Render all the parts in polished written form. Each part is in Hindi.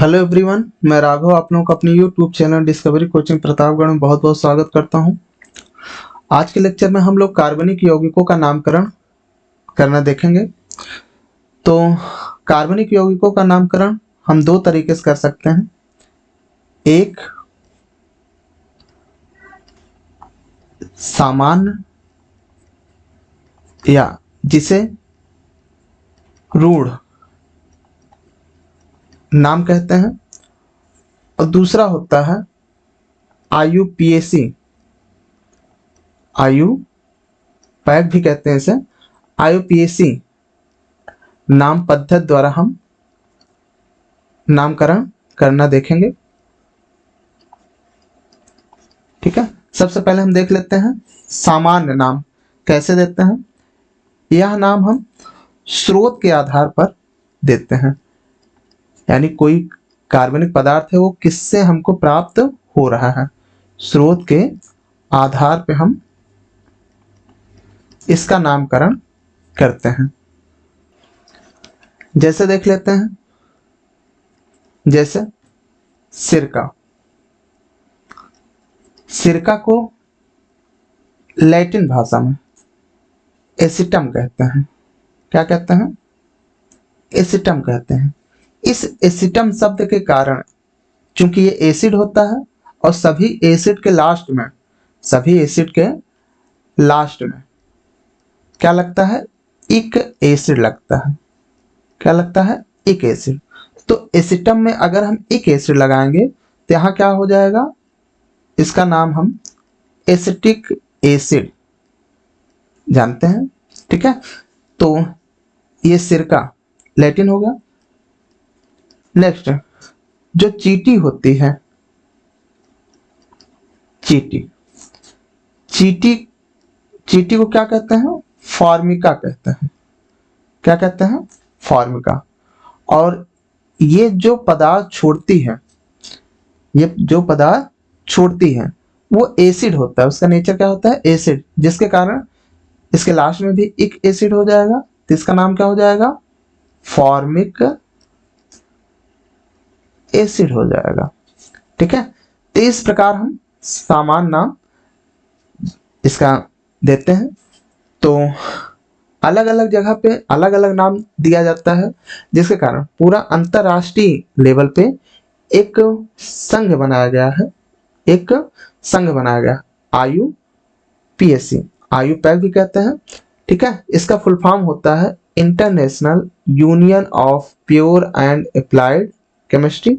हेलो एवरीवन, मैं राघव आप लोगों को अपने YouTube channel discovery coaching Pratapgarh में बहुत बहुत स्वागत करता हूं। आज के लेक्चर में हम लोग कार्बनिक यौगिकों का नामकरण करना देखेंगे। तो कार्बनिक यौगिकों का नामकरण हम दो तरीके से कर सकते हैं। एक सामान्य या जिसे रूढ़ नाम कहते हैं, और दूसरा होता है IUPAC, पैक भी कहते हैं इसे। IUPAC नाम पद्धति द्वारा हम नामकरण करना देखेंगे। ठीक है, सबसे पहले हम देख लेते हैं सामान्य नाम कैसे देते हैं। यह नाम हम स्रोत के आधार पर देते हैं, यानी कोई कार्बनिक पदार्थ है वो किससे हमको प्राप्त हो रहा है, स्रोत के आधार पे हम इसका नामकरण करते हैं। जैसे देख लेते हैं, जैसे सिरका। सिरका को लैटिन भाषा में एसिटम कहते हैं। क्या कहते हैं? एसिटम कहते हैं। इस एसिटम शब्द के कारण, चूंकि ये एसिड होता है और सभी एसिड के लास्ट में क्या लगता है? इक एसिड लगता है। क्या लगता है? इक एसिड। तो एसिटम में अगर हम इक एसिड लगाएंगे तो यहां क्या हो जाएगा? इसका नाम हम एसिटिक एसिड जानते हैं। ठीक है, तो ये सिरका लैटिन हो गया। नेक्स्ट, जो चीटी होती है, चीटी को क्या कहते हैं? फॉर्मिका कहते हैं। क्या कहते हैं? फॉर्मिका। और ये जो पदार्थ छोड़ती है वो एसिड होता है। उसका नेचर क्या होता है? एसिड, जिसके कारण इसके लास्ट में भी एक एसिड हो जाएगा, तो इसका नाम क्या हो जाएगा? फॉर्मिक एसिड हो जाएगा। ठीक है, तो इस प्रकार हम सामान्य नाम इसका देते हैं। तो अलग अलग जगह पे अलग अलग नाम दिया जाता है, जिसके कारण पूरा अंतरराष्ट्रीय लेवल पे एक संघ बनाया गया IUPAC, पैक भी कहते हैं। ठीक है, इसका फुल फॉर्म होता है international union of pure and applied chemistry.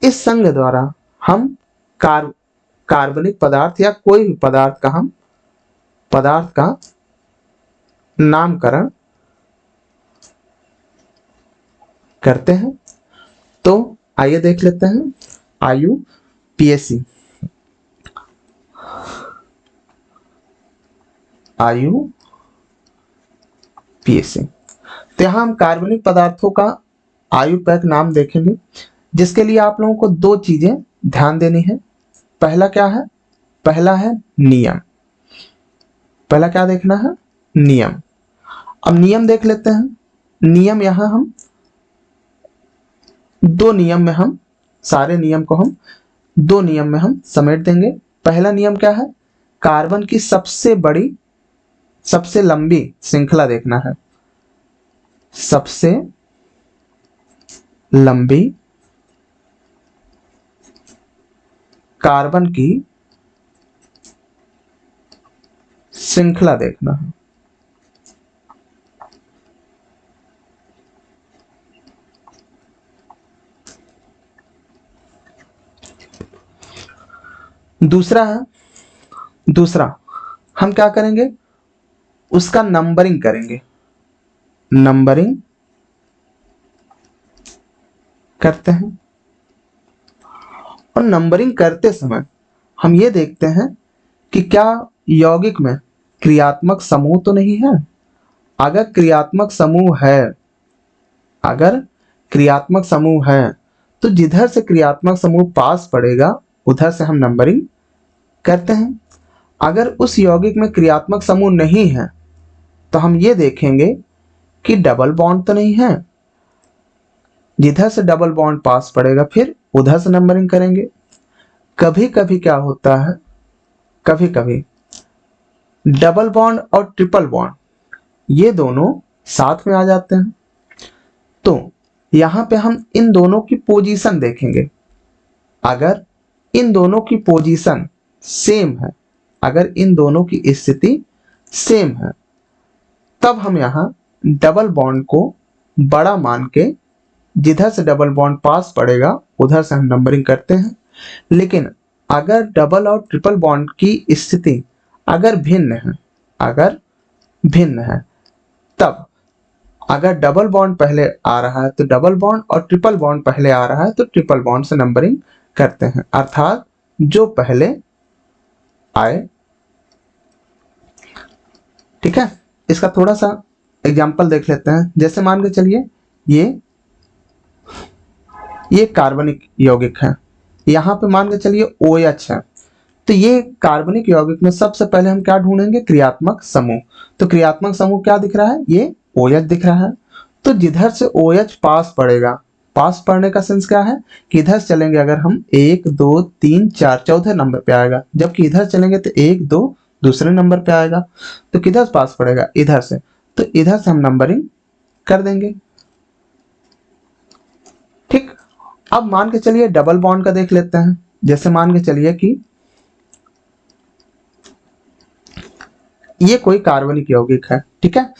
इस संघ द्वारा हम कार्बनिक पदार्थ या कोई भी पदार्थ का नामकरण करते हैं। तो आइए देख लेते हैं IUPAC। तो यहां हम कार्बनिक पदार्थों का आयु पैक नाम देखेंगे, जिसके लिए आप लोगों को दो चीजें ध्यान देनी है। पहला क्या है? पहला है नियम। पहला क्या देखना है? नियम। अब नियम देख लेते हैं। नियम यहां हम दो नियम में हम सारे नियम को हम दो नियम में हम समेट देंगे। पहला नियम क्या है? कार्बन की सबसे लंबी श्रृंखला देखना है। सबसे लंबी कार्बन की श्रृंखला देखना है। दूसरा हम क्या करेंगे? उसका नंबरिंग करेंगे। नंबरिंग करते हैं, और नंबरिंग करते समय हम ये देखते हैं कि क्या यौगिक में क्रियात्मक समूह तो नहीं है। अगर क्रियात्मक समूह है तो जिधर से क्रियात्मक समूह पास पड़ेगा उधर से हम नंबरिंग करते हैं। अगर उस यौगिक में क्रियात्मक समूह नहीं है तो हम ये देखेंगे कि डबल बॉन्ड तो नहीं है। जिधर से डबल बॉन्ड पास पड़ेगा फिर उधर से नंबरिंग करेंगे। कभी कभी क्या होता है, कभी कभी डबल बॉन्ड और ट्रिपल बॉन्ड ये दोनों साथ में आ जाते हैं, तो यहां पे हम इन दोनों की पोजीशन देखेंगे। अगर इन दोनों की पोजीशन सेम है, अगर इन दोनों की स्थिति सेम है, तब हम यहां डबल बॉन्ड को बड़ा मान के जिधर से डबल बॉन्ड पास पड़ेगा उधर से हम नंबरिंग करते हैं। लेकिन अगर डबल और ट्रिपल बॉन्ड की स्थिति अगर भिन्न है, अगर भिन्न है, तब अगर डबल बॉन्ड पहले आ रहा है तो डबल बॉन्ड और ट्रिपल बॉन्ड पहले आ रहा है तो ट्रिपल बॉन्ड से नंबरिंग करते हैं, अर्थात जो पहले आए। ठीक है, इसका थोड़ा सा एग्जांपल देख लेते हैं। जैसे मान के चलिए ये कार्बनिक यौगिक है, यहाँ पे मान के चलिए OH है, तो ये कार्बनिक यौगिक में सबसे पहले हम क्या ढूंढेंगे, क्रियात्मक समूह। तो क्रियात्मक समूह क्या दिख रहा है, ये OH दिख रहा है। तो जिधर से OH पास पड़ेगा, पास पड़ने का सेंस क्या है कि इधर चलेंगे अगर हम 1 2 3 4 चौथे नंबर पे आएगा, जबकि इधर चलेंगे तो 1 2 दूसरे नंबर पे आएगा। तो किधर पास पड़ेगा, इधर से, तो इधर से हम नंबरिंग कर देंगे। ठीक, अब मान के चलिए डबल बॉन्ड का देख लेते हैं। जैसे मान के चलिए कि ये कोई कार्बनिक यौगिक है, ठीक है।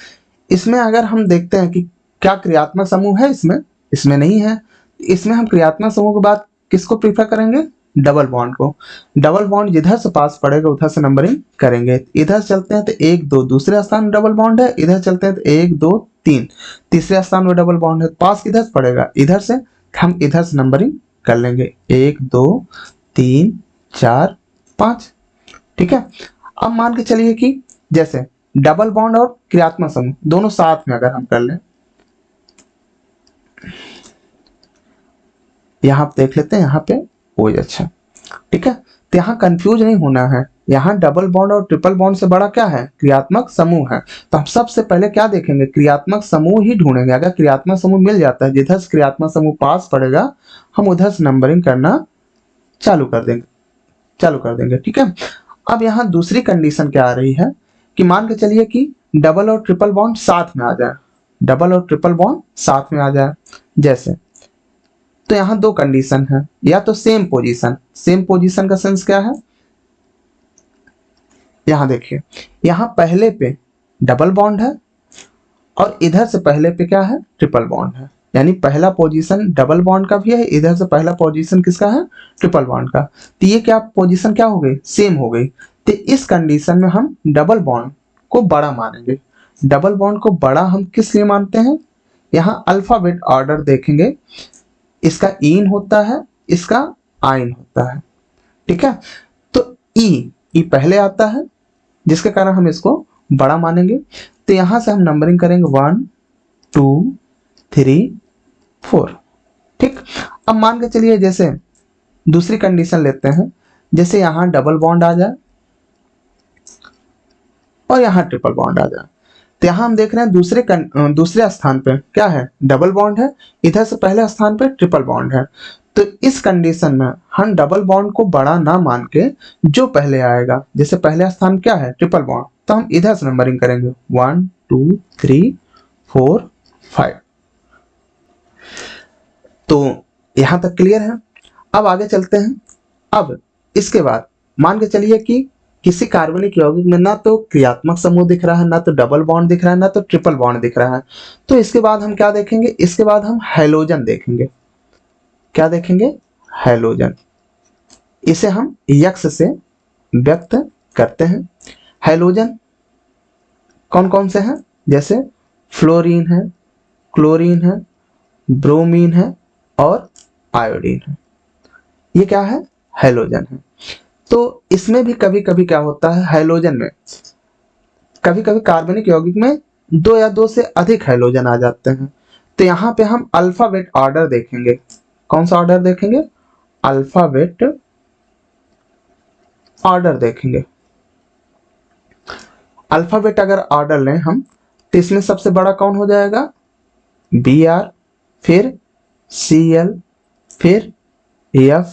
इसमें अगर हम देखते हैं कि क्या क्रियात्मक समूह है, इसमें नहीं है। इसमें हम क्रियात्मक समूह के बाद किसको प्रीफर करेंगे, डबल बॉन्ड को। डबल बॉन्ड जिधर से पास पड़ेगा उधर से नंबरिंग करेंगे। इधर चलते हैं तो 1 2 दूसरे स्थान में डबल बॉन्ड है, इधर चलते हैं तो 1 2 3 तीसरे स्थान में डबल बॉन्ड है। पास किधर से पड़ेगा, इधर से, हम इधर से नंबरिंग कर लेंगे 1 2 3 4 5। ठीक है, अब मान के चलिए कि जैसे डबल बॉन्ड और क्रियात्मक समूह दोनों साथ में अगर हम कर लें, यहां देख लेते हैं, यहाँ पे OH है। ठीक है, तो यहाँ कंफ्यूज नहीं होना है, यहाँ डबल बॉन्ड और ट्रिपल बॉन्ड से बड़ा क्या है, क्रियात्मक समूह है। तो हम सबसे पहले क्या देखेंगे, क्रियात्मक समूह ही ढूंढेंगे। अगर क्रियात्मक समूह मिल जाता है, जिधर से क्रियात्मक समूह पास पड़ेगा हम उधर से नंबरिंग करना चालू कर देंगे। ठीक है, अब यहाँ दूसरी कंडीशन क्या आ रही है कि मान के चलिए कि डबल और ट्रिपल बॉन्ड साथ में आ जाए, डबल और ट्रिपल बॉन्ड साथ में आ जाए। जैसे तो यहाँ दो कंडीशन है, या तो सेम पोजीशन का सेंस क्या है, यहाँ देखिए, यहाँ पहले पे डबल बॉन्ड है और इधर से पहले पे क्या है, ट्रिपल बॉन्ड है। यानी पहला पोजीशन डबल बॉन्ड का भी है, इधर से पहला पोजीशन किसका है, ट्रिपल बॉन्ड का। तो ये क्या पोजीशन क्या हो गई, सेम हो गई। तो इस कंडीशन में हम डबल बॉन्ड को बड़ा मानेंगे। डबल बॉन्ड को बड़ा हम किस लिए मानते हैं, यहाँ अल्फाबेट ऑर्डर देखेंगे, इसका ईन होता है, इसका आइन होता है। ठीक है, तो ई पहले आता है जिसके कारण हम इसको बड़ा मानेंगे। तो यहां से हम नंबरिंग करेंगे 1 2 3 4। ठीक, अब मान के चलिए जैसे दूसरी कंडीशन लेते हैं, जैसे यहां डबल बॉन्ड आ जाए और यहां ट्रिपल बॉन्ड आ जाए। तो यहां हम देख रहे हैं दूसरे स्थान पे क्या है, डबल बॉन्ड है, इधर से पहले स्थान पे ट्रिपल बॉन्ड है। तो इस कंडीशन में हम डबल बॉन्ड को बड़ा ना मान के जो पहले आएगा, जैसे पहले स्थान क्या है, ट्रिपल बॉन्ड, तो हम इधर से नंबरिंग करेंगे 1 2 3 4 5। तो यहां तक क्लियर है। अब आगे चलते हैं। अब इसके बाद मान के चलिए कि किसी कार्बनिक यौगिक में ना तो क्रियात्मक समूह दिख रहा है, ना तो डबल बॉन्ड दिख रहा है, ना तो ट्रिपल बॉन्ड दिख रहा है। तो इसके बाद हम क्या देखेंगे, इसके बाद हम हैलोजन देखेंगे। क्या देखेंगे, हैलोजन। इसे हम यक्स से व्यक्त करते हैं। हैलोजन कौन कौन से हैं, जैसे फ्लोरीन है, क्लोरीन है, ब्रोमीन है और आयोडीन है। ये क्या है, हैलोजन है। तो इसमें भी कभी कभी क्या होता है, हैलोजन में कभी कभी कार्बनिक यौगिक में 2 या 2 से अधिक हैलोजन आ जाते हैं। तो यहाँ पे हम अल्फाबेट ऑर्डर देखेंगे। कौन सा ऑर्डर देखेंगे, अल्फाबेट ऑर्डर देखेंगे। अल्फाबेट अगर ऑर्डर लें हम, तो इसमें सबसे बड़ा कौन हो जाएगा, Br, फिर Cl, फिर F,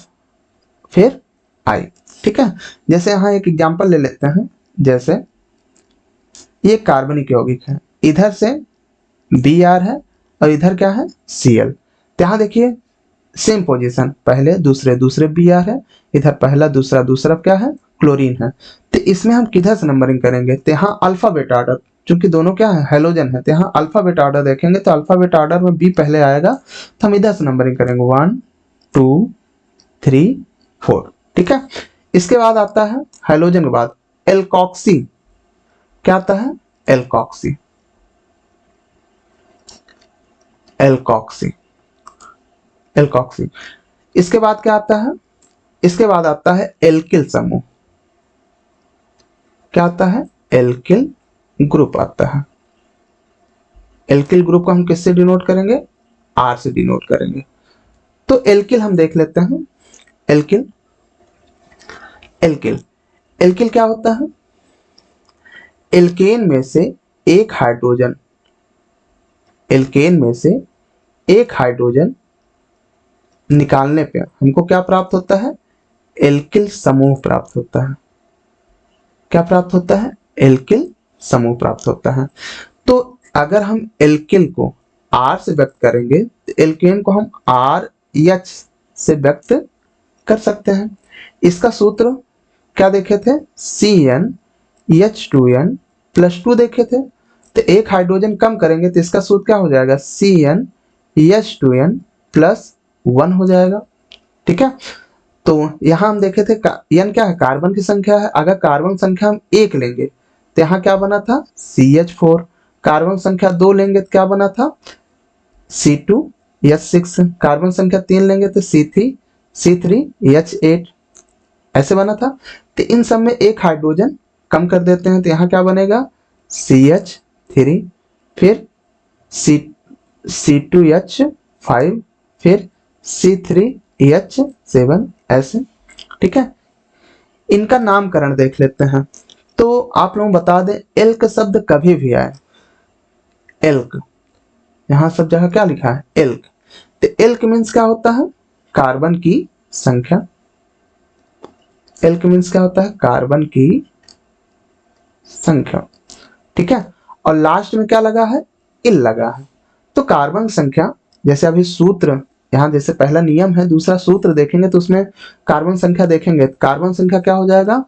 फिर I। ठीक है, जैसे यहाँ एक एग्जांपल ले लेते हैं, जैसे ये कार्बनिक यौगिक है, इधर से Br है और इधर क्या है Cl। तो यहाँ देखिए सेम पोजीशन, पहले दूसरे दूसरे Br है, इधर पहला दूसरा दूसरा क्या है क्लोरीन है। तो इसमें हम किधर से नंबरिंग करेंगे, तो यहाँ अल्फाबेट ऑर्डर, क्योंकि दोनों क्या है हेलोजन है, तो यहाँ अल्फाबेट ऑर्डर देखेंगे, तो अल्फाबेट ऑर्डर में बी पहले आएगा, तो हम इधर से नंबरिंग करेंगे 1 2 3 4। ठीक है, इसके बाद आता है हेलोजन के बाद एल्कोक्सी। क्या आता है एल्कोक्सी, एल्कोक्सी, एल्कोक्सी। इसके बाद क्या आता है, इसके बाद आता है एल्किल समूह। क्या आता है एल्किल ग्रुप आता है। एल्किल ग्रुप को हम किससे डिनोट करेंगे, आर से डिनोट करेंगे। तो एल्किल हम देख लेते हैं, एल्किल, एल्किल, एल्किल क्या होता है, एल्केन में से एक हाइड्रोजन, एल्केन में से एक हाइड्रोजन निकालने पे हमको क्या प्राप्त होता है, एल्किल समूह प्राप्त होता है। क्या प्राप्त होता है, एल्किल समूह प्राप्त होता है। तो अगर हम एल्किल को R से व्यक्त करेंगे तो एल्केन को हम RH से व्यक्त कर सकते हैं। इसका सूत्र क्या देखे थे, CnH2n+2 देखे थे। तो एक हाइड्रोजन कम करेंगे तो इसका सूत्र क्या हो जाएगा, CnH2n+1 हो जाएगा। ठीक है, तो यहां हम देखे थे n क्या है, कार्बन की संख्या है। अगर कार्बन संख्या हम 1 लेंगे तो यहाँ क्या बना था CH4, कार्बन संख्या 2 लेंगे तो क्या बना था C2H6, कार्बन संख्या 3 लेंगे तो C3H8 ऐसे बना था। तो इन सब में एक हाइड्रोजन कम कर देते हैं तो यहाँ क्या बनेगा CH3, फिर C2H5, फिर C3H7 ऐसे। ठीक है, इनका नामकरण देख लेते हैं। तो आप लोग बता दें, एल्क शब्द कभी भी आए, एल्क, यहां सब जगह क्या लिखा है एल्क। तो एल्क मीन्स क्या होता है, कार्बन की संख्या। एल्क मीन्स क्या होता है, कार्बन की संख्या। ठीक है, और लास्ट में क्या लगा है, इल लगा है। तो कार्बन संख्या, जैसे अभी सूत्र यहाँ, जैसे पहला नियम है, दूसरा सूत्र देखेंगे तो उसमें कार्बन संख्या देखेंगे। कार्बन संख्या क्या हो जाएगा,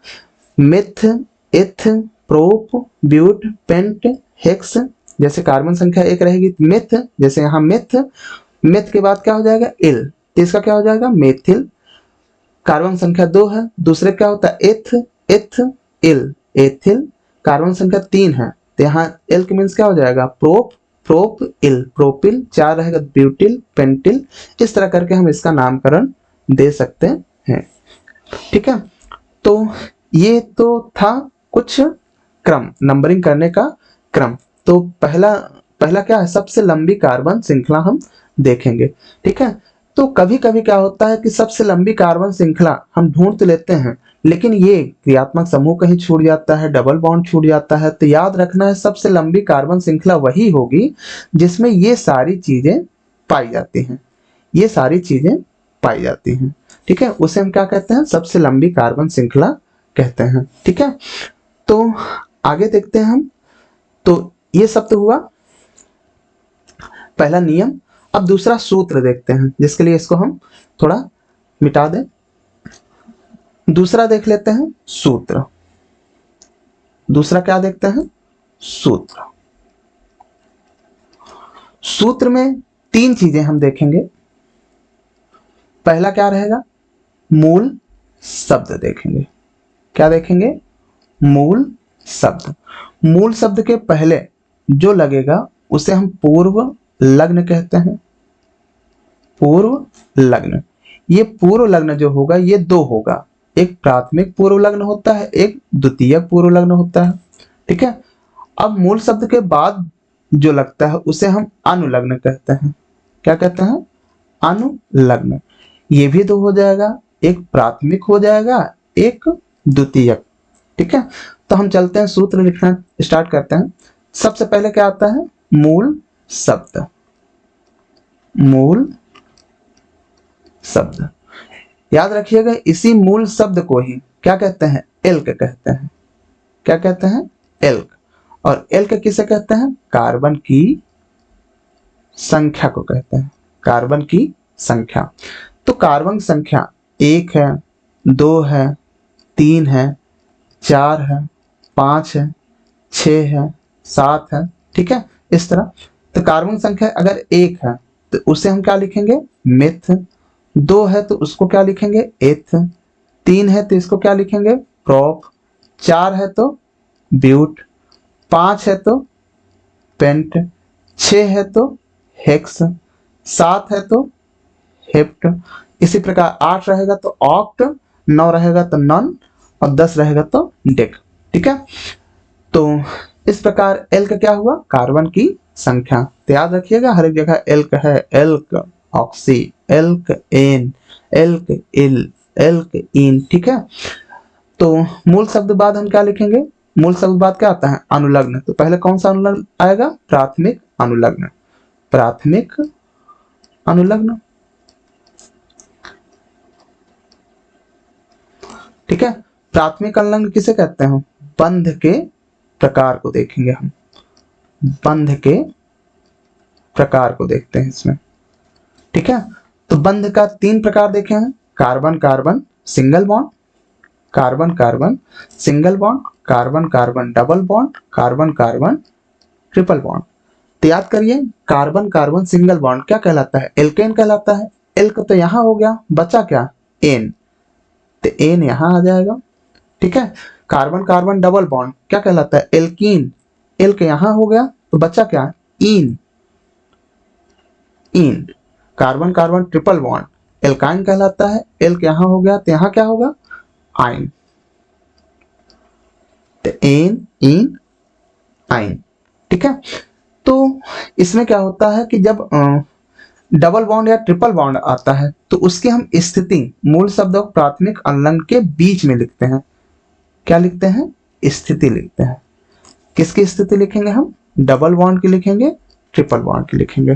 मिथ, इथ, प्रोप, ब्यूट, पेंट, हेक्स। जैसे कार्बन संख्या 1 रहेगी मिथ, जैसे यहाँ मिथ, मिथ के बाद क्या हो जाएगा इल, तो इसका क्या हो जाएगा मेथिल। कार्बन संख्या 2 है, दूसरे क्या होता है इथ, इथ, इल, एथिल। कार्बन संख्या 3 है तो यहाँ एल्क मीन्स क्या हो जाएगा प्रोप, प्रोप इल, प्रोपिल। 4 रहेगा ब्यूटिल, पेंटिल। इस तरह करके हम इसका नामकरण दे सकते हैं। ठीक है, तो ये तो था कुछ क्रम, नंबरिंग करने का क्रम। तो पहला क्या है, सबसे लंबी कार्बन श्रृंखला हम देखेंगे। ठीक है, तो कभी कभी क्या होता है कि सबसे लंबी कार्बन श्रृंखला हम ढूंढ तो लेते हैं, लेकिन ये क्रियात्मक समूह कहीं छूट जाता है, डबल बॉन्ड छूट जाता है। तो याद रखना है, सबसे लंबी कार्बन श्रृंखला वही होगी जिसमें ये सारी चीजें पाई जाती हैं, ये सारी चीजें पाई जाती हैं। ठीक है, उसे हम क्या कहते हैं, सबसे लंबी कार्बन श्रृंखला कहते हैं। ठीक है, तो आगे देखते हैं हम। तो ये सब तो हुआ पहला नियम। अब दूसरा सूत्र देखते हैं, जिसके लिए इसको हम थोड़ा मिटा दें। दूसरा देख लेते हैं सूत्र। दूसरा क्या देखते हैं, सूत्र। सूत्र में 3 चीजें हम देखेंगे। पहला क्या रहेगा, मूल शब्द देखेंगे। क्या देखेंगे, मूल शब्द। मूल शब्द के पहले जो लगेगा उसे हम पूर्व लग्न कहते हैं। पूर्व लग्न, ये पूर्व लग्न जो होगा ये 2 होगा, एक प्राथमिक पूर्व लग्न होता है, एक द्वितीयक पूर्व लग्न होता है। ठीक है, अब मूल शब्द के बाद जो लगता है उसे हम अनुलग्न कहते हैं। क्या कहते हैं, अनुलग्न। ये भी 2 हो जाएगा, एक प्राथमिक हो जाएगा, एक द्वितीयक। ठीक है, तो हम चलते हैं सूत्र लिखना स्टार्ट करते हैं। सबसे पहले क्या आता है, मूल शब्द। मूल शब्द। याद रखिएगा, इसी मूल शब्द को ही क्या कहते हैं? एल्क कहते हैं। क्या कहते हैं? एल्क। और एल्क किसे कहते हैं? कार्बन की संख्या को कहते हैं। कार्बन की संख्या। तो कार्बन संख्या 1 है, 2 है, 3 है, 4 है, 5 है, 6 है, 7 है, ठीक है, इस तरह। तो कार्बन संख्या अगर 1 है तो उसे हम क्या लिखेंगे? मिथ। 2 है तो उसको क्या लिखेंगे? एथ। 3 है तो इसको क्या लिखेंगे? प्रोप। 4 है तो ब्यूट। 5 है तो पेंट। 6 है तो हेक्स। 7 है तो हेप्ट। इसी प्रकार 8 रहेगा तो ऑक्ट, 9 रहेगा तो नन, और 10 रहेगा तो डेक, ठीक है। तो इस प्रकार एल्क क्या हुआ? कार्बन की संख्या। तो याद रखिएगा, हर एक जगह एल्क है। Alk oxy, alk ene, alk yl, alk yne, ठीक है। तो मूल शब्द बाद हम क्या लिखेंगे? मूल शब्द बाद क्या आता है? अनुलग्न। तो पहले कौन सा अनुलग्न आएगा? प्राथमिक अनुलग्न। प्राथमिक अनुलग्न, ठीक है। प्राथमिक अनुलग्न किसे कहते हैं? बंध के प्रकार को देखेंगे हम। बंध के प्रकार को देखते हैं इसमें, ठीक है। तो बंध का 3 प्रकार देखे हैं। Carbon carbon single bond, carbon carbon single bond, carbon carbon double bond, carbon carbon triple bond. तो याद करिए, कार्बन कार्बन सिंगल बॉन्ड क्या कहलाता है? एल्केन कहलाता है। एल्क तो यहां हो गया, बचा क्या? एन। तो एन यहां आ जाएगा, ठीक है। कार्बन कार्बन डबल बॉन्ड क्या कहलाता है? एल्कीन। एल्क यहां हो गया तो बचा क्या? Yne. Yne. Carbon carbon triple bond alkyne कहलाता है। एल्क यहां हो गया तो यहां क्या होगा? आइन। तो एन इन आइन, ठीक है। तो इसमें क्या होता है कि जब डबल बॉन्ड या ट्रिपल बॉन्ड आता है तो उसकी हम स्थिति मूल शब्द और प्राथमिक अनुलग्न के बीच में लिखते हैं। क्या लिखते हैं? स्थिति लिखते हैं। किसकी स्थिति लिखेंगे हम? डबल बॉन्ड की लिखेंगे, ट्रिपल बॉन्ड की लिखेंगे,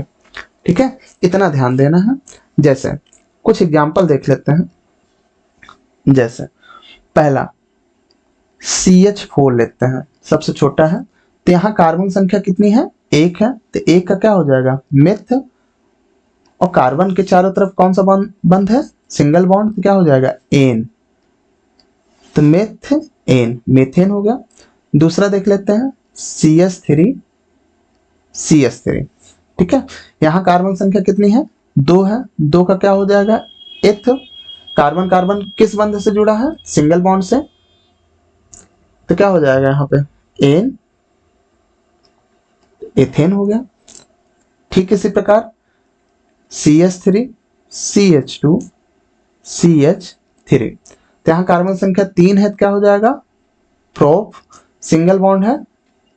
ठीक है। इतना ध्यान देना है। जैसे कुछ एग्जाम्पल देख लेते हैं। जैसे पहला CH4 लेते हैं, सबसे छोटा है। तो यहाँ कार्बन संख्या कितनी है? 1 है। तो 1 का क्या हो जाएगा? मिथ। और कार्बन के चारों तरफ कौन सा बंध है? Single bond. तो क्या हो जाएगा? एन। तो मिथ एन, मीथेन हो गया। दूसरा देख लेते हैं, CH3, CH3, ठीक है। यहाँ कार्बन संख्या कितनी है? 2 है। 2 का क्या हो जाएगा? एथ। कार्बन कार्बन किस बंध से जुड़ा है? सिंगल बॉन्ड से। तो क्या हो जाएगा यहाँ पे? एन, एथेन हो गया। ठीक इसी प्रकार CH3, CH2, CH3। तो यहाँ कार्बन संख्या 3 है तो क्या हो जाएगा? प्रोप। सिंगल बॉन्ड है,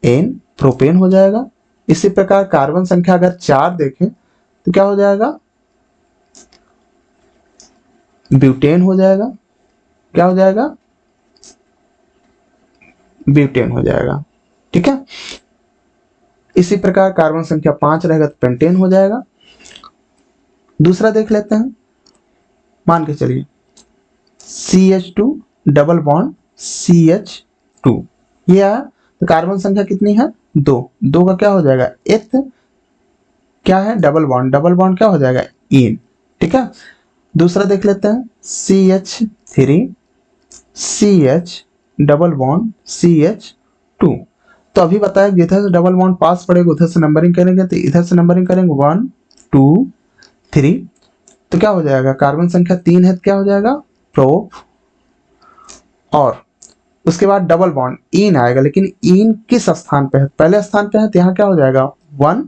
एन, प्रोपेन हो जाएगा। इसी प्रकार कार्बन संख्या अगर 4 देखें तो क्या हो जाएगा? ब्यूटेन हो जाएगा। क्या हो जाएगा? ब्यूटेन हो जाएगा, ठीक है। इसी प्रकार कार्बन संख्या 5 रहेगा तो पेंटेन हो जाएगा। दूसरा देख लेते हैं, मान के चलिए CH2 डबल बॉन्ड CH2, ये आया। तो कार्बन संख्या कितनी है? 2। 2 का क्या हो जाएगा? एथ। क्या है? Double bond. डबल बॉन्ड क्या हो जाएगा? इन, ठीक है। दूसरा देख लेते हैं, CH3, CH double bond CH2। तो अभी बताया जिधर से डबल बॉन्ड पास पड़ेगा उधर से नंबरिंग करेंगे। तो इधर से नंबरिंग करेंगे 1 2 3। तो क्या हो जाएगा? कार्बन संख्या 3 है तो क्या हो जाएगा? प्रोप। और उसके बाद डबल बॉन्ड इन आएगा, लेकिन इन किस स्थान पे है? पहले स्थान पे है तो यहाँ क्या हो जाएगा? 1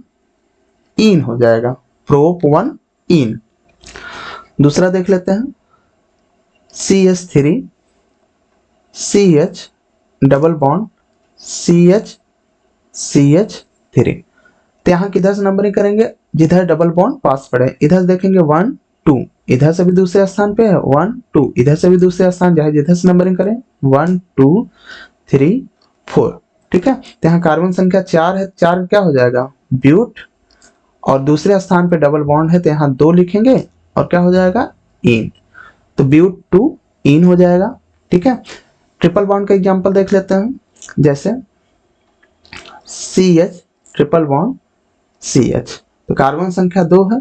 इन हो जाएगा। प्रोप 1 इन। दूसरा देख लेते हैं, CH3, CH double bond CH, CH3। तो यहाँ किधर से नंबरिंग करेंगे? जिधर डबल बॉन्ड पास पड़े। इधर से देखेंगे 1 2, इधर से भी दूसरे स्थान पे है 1 2, इधर से भी दूसरे स्थान चाहे जिधर से नंबरिंग करें 1 2 3 4, ठीक है। तो यहाँ कार्बन संख्या 4 है, 4 क्या हो जाएगा? ब्यूट। और दूसरे स्थान पे डबल बॉन्ड है तो यहाँ 2 लिखेंगे और क्या हो जाएगा? इन, तो ब्यूट टू इन हो जाएगा। ठीक है, ट्रिपल बॉन्ड का एग्जांपल देख लेते हैं, जैसे C H triple bond C H, तो कार्बन संख्या 2 है,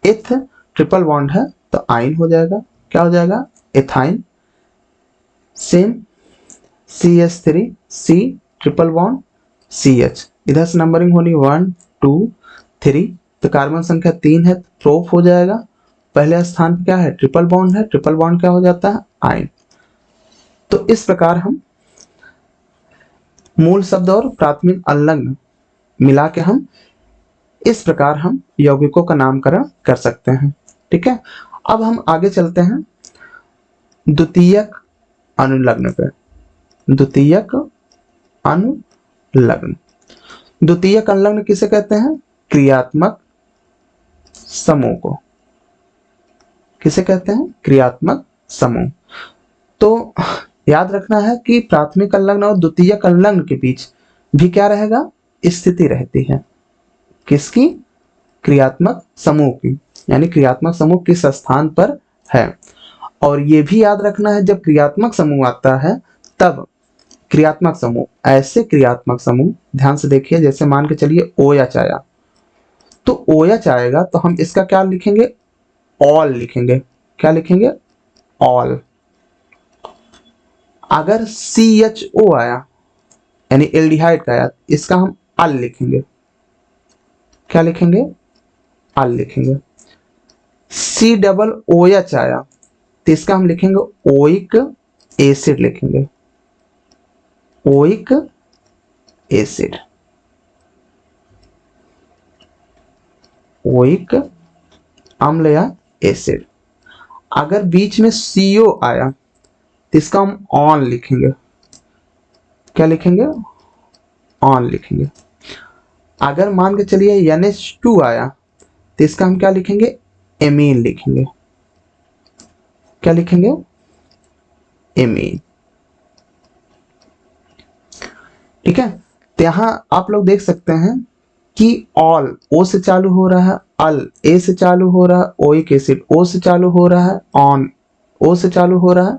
इथ ट्रिपल बॉन्ड है तो आइन हो जाएगा, क्या हो जाएगा, ethyne. Same CH3 C triple bond CH, इधर से नंबरिंग होनी 1 2 3, तो कार्बन संख्या 3 है तो प्रोप हो जाएगा, पहले स्थान पे क्या है, ट्रिपल बॉन्ड है, ट्रिपल बॉन्ड क्या हो जाता है, आइन। तो इस प्रकार हम मूल शब्द और प्राथमिक अल्लग्न मिला के हम इस प्रकार हम यौगिकों का नामकरण कर सकते हैं। ठीक है, अब हम आगे चलते हैं द्वितीयक अनुलग्न पे। द्वितीयक अनुलग्न, द्वितीयक अनुलग्न किसे कहते हैं, क्रियात्मक समूह को, किसे कहते हैं, क्रियात्मक समूह। तो याद रखना है कि प्राथमिक संलग्न और द्वितीयक संलग्न के बीच भी क्या रहेगा, स्थिति रहती है, किसकी, क्रियात्मक समूह की, यानी क्रियात्मक समूह किस स्थान पर है। और ये भी याद रखना है जब क्रियात्मक समूह आता है तब क्रियात्मक समूह, ऐसे क्रियात्मक समूह, ध्यान से देखिए, जैसे मान के चलिए OH आया, तो OH आएगा तो हम इसका क्या लिखेंगे, ऑल लिखेंगे, क्या लिखेंगे, ऑल। अगर CHO आया यानी एल्डिहाइड का आया, इसका हम अल लिखेंगे, क्या लिखेंगे, अल लिखेंगे। COOH आया तो इसका हम लिखेंगे ओइक एसिड लिखेंगे, ओइक एसिड, ओइक अम्ल या एसिड। अगर बीच में CO आया तो इसका हम ऑन लिखेंगे, क्या लिखेंगे, ऑन लिखेंगे। अगर मान के चलिए NH2 आया तो इसका हम क्या लिखेंगे, एमीन लिखेंगे, क्या लिखेंगे, एमीन। ठीक है, तो यहां आप लोग देख सकते हैं कि ऑल O से चालू हो रहा है, अल A से चालू हो रहा है, ओइक एसिड O से चालू हो रहा है, ऑन O से चालू हो रहा है,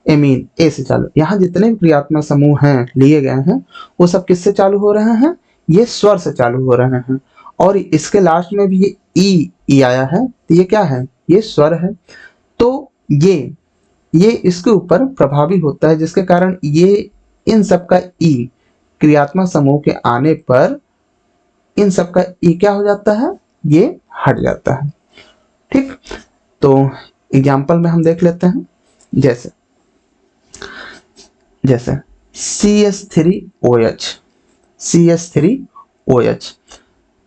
एमीन A से चालू। यहाँ जितने भी क्रियात्मक समूह हैं लिए गए हैं वो सब किससे चालू हो रहे हैं, ये स्वर से चालू हो रहे हैं। और इसके लास्ट में भी ये ई आया है तो ये क्या है, ये स्वर है। तो ये इसके ऊपर प्रभावी होता है, जिसके कारण ये इन सब का ई क्रियात्मक समूह के आने पर इन सब का ई क्या हो जाता है, ये हट जाता है। ठीक, तो एग्जाम्पल में हम देख लेते हैं, जैसे CH3OH, CH3OH,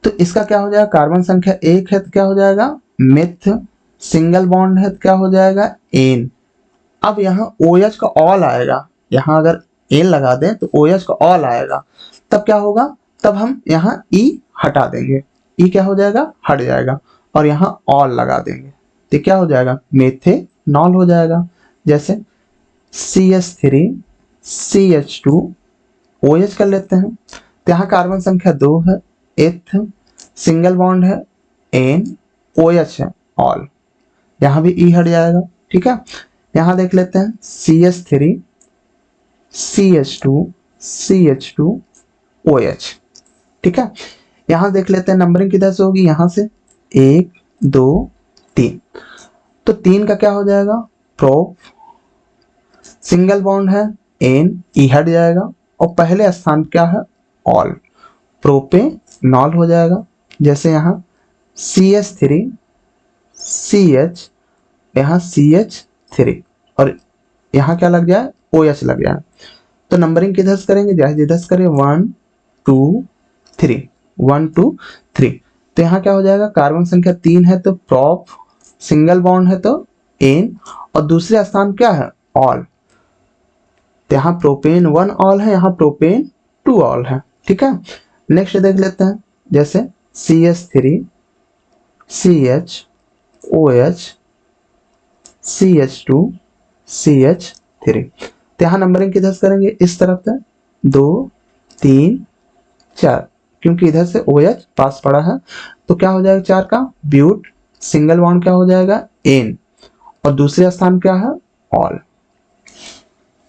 तो इसका क्या हो जाएगा, कार्बन संख्या 1 है तो क्या हो जाएगा, मिथ, सिंगल बॉन्ड है तो क्या हो जाएगा, एन। अब यहाँ OH का ऑल आएगा, यहाँ अगर एन लगा दें तो OH का ऑल आएगा, तब क्या होगा, तब हम यहाँ ई हटा देंगे, ई क्या हो जाएगा, हट जाएगा, और यहाँ ऑल लगा देंगे तो क्या हो जाएगा, मेथेनॉल हो जाएगा। जैसे CH3 CH2 OH कर लेते हैं, तो यहाँ कार्बन संख्या 2 है, एथ, सिंगल बॉन्ड है, एन, OH है, ऑल, यहाँ भी ई हट जाएगा। ठीक है, यहाँ देख लेते हैं CH3 CH2 CH2 OH। ठीक है, यहाँ देख लेते हैं नंबरिंग किधर से होगी, यहाँ से 1 2 3, तो 3 का क्या हो जाएगा, प्रोप, सिंगल बॉन्ड है, एन, ई हट जाएगा, और पहले स्थान क्या है, ऑल, प्रोपेनॉल हो जाएगा। जैसे यहाँ CH3 CH, यहाँ CH3 और यहाँ क्या लग जाए, OH लग जाए, तो नंबरिंग किधर से करेंगे, जैसे जिधर से करें 1 2 3 1 2 3, तो यहाँ क्या हो जाएगा, कार्बन संख्या 3 है तो प्रोप, सिंगल बॉन्ड है तो एन, और दूसरे स्थान क्या है, ऑल, तो यहाँ प्रोपेन 1 ऑल है, यहाँ प्रोपेन 2 ऑल है। ठीक है, नेक्स्ट देख लेते हैं, जैसे CH3 CH OH CH2 CH3, तो यहाँ नंबरिंग किधर से करेंगे, इस तरफ से 2 3 4, क्योंकि इधर से OH पास पड़ा है, तो क्या हो जाएगा 4 का ब्यूट, सिंगल बॉन्ड क्या हो जाएगा, एन, और दूसरे स्थान क्या है, ऑल।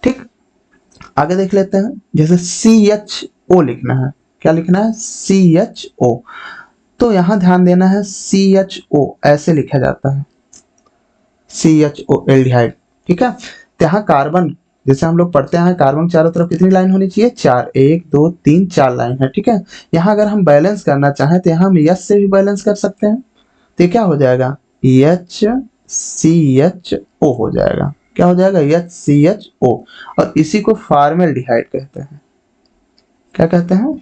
ठीक, आगे देख लेते हैं। जैसे CHO लिखना है, क्या लिखना है, CHO। तो यहां ध्यान देना है, CHO ऐसे लिखा जाता है, CHO एल्डिहाइड। ठीक है, तो यहाँ कार्बन, जैसे हम लोग पढ़ते हैं कार्बन चारों तरफ कितनी लाइन होनी चाहिए, 4, 1 2 3 4 लाइन है। ठीक है, यहाँ अगर हम बैलेंस करना चाहें तो यहाँ हम यच से भी बैलेंस कर सकते हैं। तो ये क्या हो जाएगा, HCHO हो जाएगा। क्या हो जाएगा, HCHO। और इसी को फॉर्मेल्डिहाइड कहते हैं। क्या कहते हैं,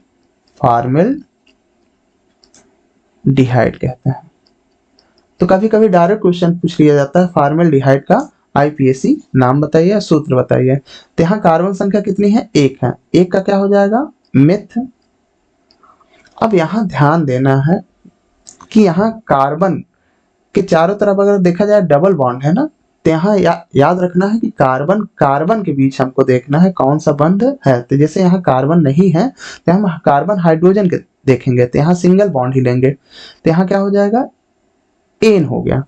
फॉर्मेल्डिहाइड कहते हैं। तो कभी कभी डायरेक्ट क्वेश्चन पूछ लिया जाता है, फॉर्मेल्डिहाइड का IPAC नाम बताइए, सूत्र बताइए। तो यहाँ कार्बन संख्या कितनी है, 1 है। 1 का क्या हो जाएगा, मिथ। अब यहाँ ध्यान देना है कि यहाँ कार्बन के चारों तरफ अगर देखा जाए डबल बॉन्ड है ना, तो यहाँ याद रखना है कि कार्बन कार्बन के बीच हमको देखना है कौन सा बंध है। तो जैसे यहाँ कार्बन नहीं है तो हम कार्बन हाइड्रोजन के देखेंगे, तो यहाँ सिंगल बॉन्ड ही लेंगे। तो यहाँ क्या हो जाएगा, एन हो गया।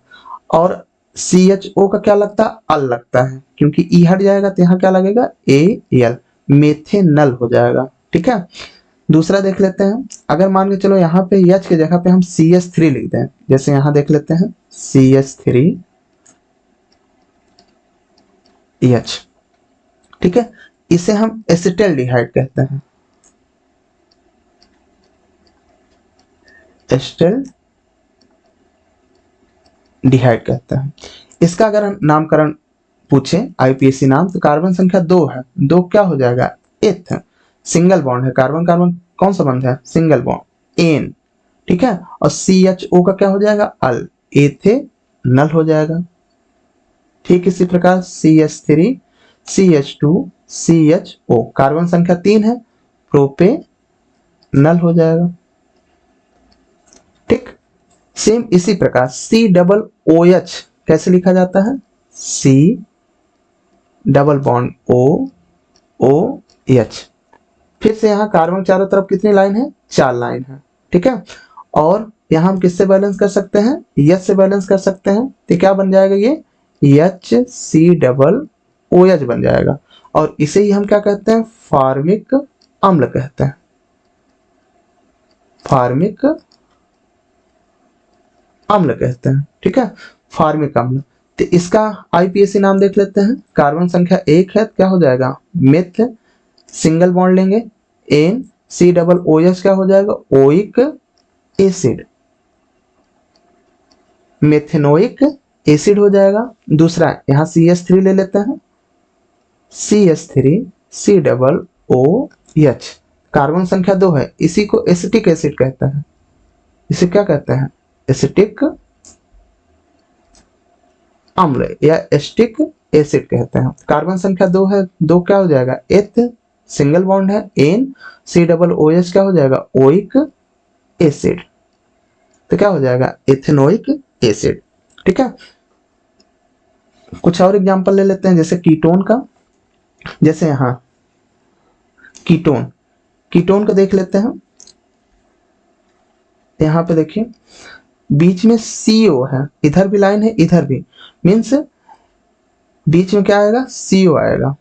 और CHO का क्या लगता है, अल लगता है, क्योंकि ई हट जाएगा तो यहाँ क्या लगेगा, AL, मेथेनल हो जाएगा। ठीक है, दूसरा देख लेते हैं। अगर मान के चलो यहाँ पे H की जगह पे हम CH3 लिख दें, जैसे यहाँ देख लेते हैं CH3H। ठीक है, इसे हम एसिटल्डिहाइड कहते हैं, एसिटल्डिहाइड कहते हैं। इसका अगर हम नामकरण पूछे IPAC नाम, तो कार्बन संख्या 2 है, 2 क्या हो जाएगा, एथ, सिंगल बॉन्ड है, कार्बन कार्बन कौन सा बंध है, सिंगल बॉन्ड, एन। ठीक है, और CHO का क्या हो जाएगा, अल, एथेनल हो जाएगा। ठीक इसी प्रकार CH3 CH2 CHO, कार्बन संख्या 3 है, प्रोपेनल हो जाएगा। ठीक, सेम इसी प्रकार COOH कैसे लिखा जाता है, C डबल बॉन्ड OH। फिर से यहाँ कार्बन चारों तरफ कितनी लाइन है, 4 लाइन है। ठीक है, और यहाँ हम किससे बैलेंस कर सकते हैं, H से बैलेंस कर सकते हैं। तो क्या बन जाएगा, ये HCOOH बन जाएगा। और इसे ही हम क्या कहते हैं, फार्मिक अम्ल कहते हैं, फार्मिक अम्ल कहते हैं। ठीक है, फार्मिक अम्ल। तो इसका IPAC नाम देख लेते हैं। कार्बन संख्या 1 है, क्या हो जाएगा, मिथ, सिंगल बॉन्ड लेंगे, एन, COOH क्या हो जाएगा, ओइक एसिड, मेथेनोइक एसिड हो जाएगा। दूसरा यहाँ CH3 ले लेते हैं, CH3COOH, कार्बन संख्या 2 है, इसी को एसिटिक एसिड कहते हैं। इसे क्या कहते हैं, एसिटिक अम्ल या एसिटिक एसिड कहते हैं। कार्बन संख्या 2 है, 2 क्या हो जाएगा, एथ, सिंगल बॉन्ड है, एन, COOH क्या हो जाएगा, ओइक एसिड। तो क्या हो जाएगा, एथेनोइक एसिड। ठीक है, कुछ और एग्जांपल ले लेते हैं, जैसे कीटोन का। जैसे यहाँ कीटोन, कीटोन को देख लेते हैं। यहाँ पे देखिए बीच में CO है, इधर भी लाइन है, इधर भी, मीन्स बीच में क्या आएगा, CO आएगा,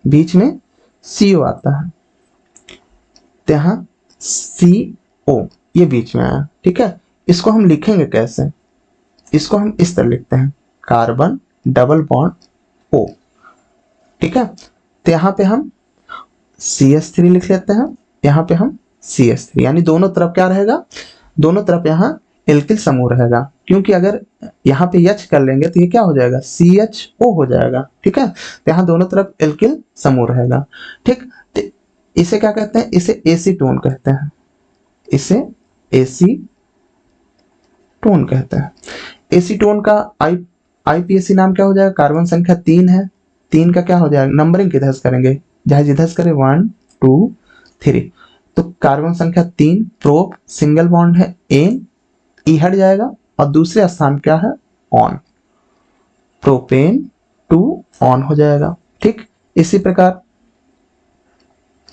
बीच में CO आता है। तो यहाँ CO ये बीच में आया। ठीक है, इसको हम लिखेंगे कैसे, इसको हम इस तरह लिखते हैं, कार्बन डबल बॉन्ड O। ठीक है, तो यहाँ पे हम CH3 लिख लेते हैं, यहाँ पे हम CH3, यानी दोनों तरफ क्या रहेगा, दोनों तरफ यहाँ एल्किल समूह रहेगा। क्योंकि अगर यहाँ पे H कर लेंगे तो ये क्या हो जाएगा, CHO हो जाएगा। ठीक है, तो यहाँ दोनों तरफ एल्किल समूह रहेगा। ठीक, तो इसे क्या कहते हैं, इसे एसीटोन कहते हैं, इसे एसीटोन कहते हैं। एसीटोन का IPAC नाम क्या हो जाएगा, कार्बन संख्या 3 है, 3 का क्या हो जाएगा, नंबरिंग किधर से करेंगे, जहां जिधर से करें 1 2 3। तो कार्बन संख्या 3, प्रोप, सिंगल बॉन्ड है, एन, ई हट जाएगा, और दूसरे स्थान क्या है, ऑन, प्रोपेन 2 ऑन हो जाएगा। ठीक, इसी प्रकार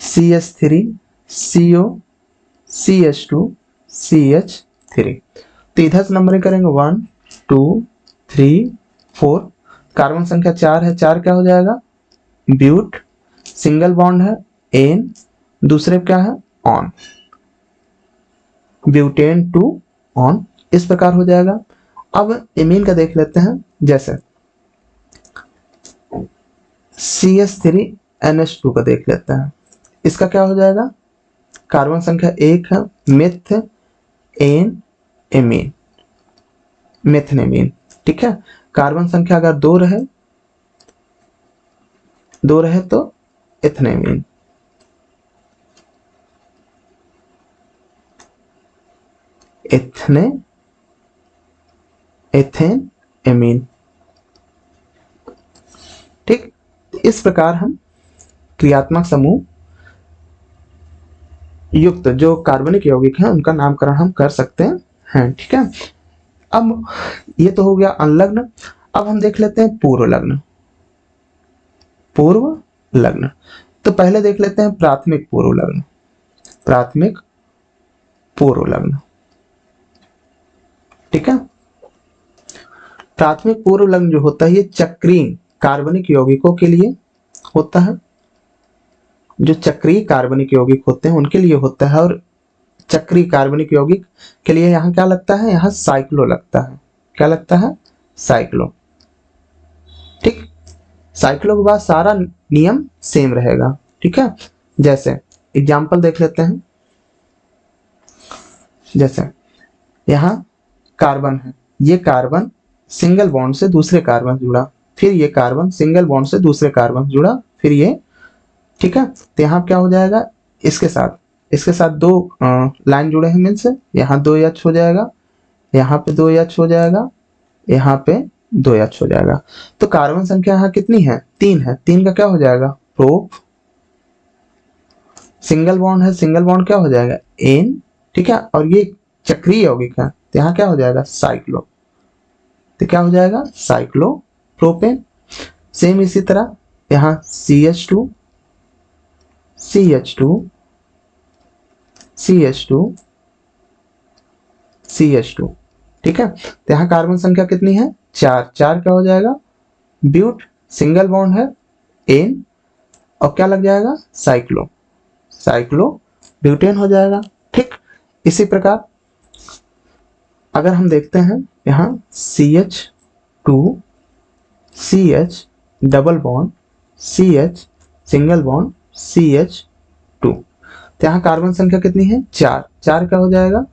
CH3 CO CH2 CH3। तो इधर से नंबरिंग करेंगे 1 2 3 4, कार्बन संख्या 4 है, 4 क्या हो जाएगा, ब्यूट, सिंगल बॉन्ड है एन, दूसरे क्या है ऑन, ब्यूटेन टू ऑन, इस प्रकार हो जाएगा। अब एमीन का देख लेते हैं, जैसे CH3NH2 का देख लेते हैं, इसका क्या हो जाएगा, कार्बन संख्या 1 है, मिथ एन एमीन, मेथनेमीन, ठीक है। कार्बन संख्या अगर 2 रहे तो एथनेमीन, एथेन एमीन, ठीक। इस प्रकार हम क्रियात्मक समूह युक्त जो कार्बनिक यौगिक हैं उनका नामकरण हम कर सकते हैं, ठीक है। अब ये तो हो गया अनलग्न। अब हम देख लेते हैं पूर्व लग्न। पूर्व लग्न, तो पहले देख लेते हैं प्राथमिक पूर्व लग्न। प्राथमिक पूर्व लग्न, ठीक है। प्राथमिक पूर्व लग्न जो होता है ये चक्रीय कार्बनिक यौगिकों के लिए होता है, जो चक्रीय कार्बनिक यौगिक होते हैं उनके लिए होता है। और चक्रीय कार्बनिक यौगिक के लिए यहाँ क्या लगता है, यहाँ साइक्लो लगता है। क्या लगता है, साइक्लो, ठीक। साइक्लो के बाद सारा नियम सेम रहेगा, ठीक है। जैसे एग्जाम्पल देख लेते हैं, जैसे यहाँ कार्बन है, ये कार्बन सिंगल बॉन्ड से दूसरे कार्बन जुड़ा, फिर ये कार्बन सिंगल बॉन्ड से दूसरे कार्बन जुड़ा, फिर ये, ठीक है। तो यहाँ क्या हो जाएगा, इसके साथ 2 लाइन जुड़े हैं, मीन्स यहाँ 2H हो जाएगा, यहाँ पे 2H हो जाएगा, यहाँ पे 2H हो जाएगा। तो कार्बन संख्या यहाँ कितनी है, 3 है। 3 का क्या हो जाएगा, प्रोप, सिंगल बॉन्ड है, सिंगल बॉन्ड क्या हो जाएगा, एन, ठीक है। और ये चक्रीय यौगिक है, तो यहाँ क्या हो जाएगा, साइक्लो, तो क्या हो जाएगा, साइक्लो प्रोपेन। सेम इसी तरह यहाँ CH2 CH2 CH2 CH2, ठीक है। तो यहाँ कार्बन संख्या कितनी है, 4, 4 क्या हो जाएगा, ब्यूट, सिंगल बॉन्ड है एन, और क्या लग जाएगा, साइक्लो, साइक्लो ब्यूटेन हो जाएगा, ठीक। इसी प्रकार अगर हम देखते हैं यहाँ CH2 CH double bond CH single bond CH2, तो यहाँ कार्बन संख्या कितनी है, 4, 4 क्या हो जाएगा,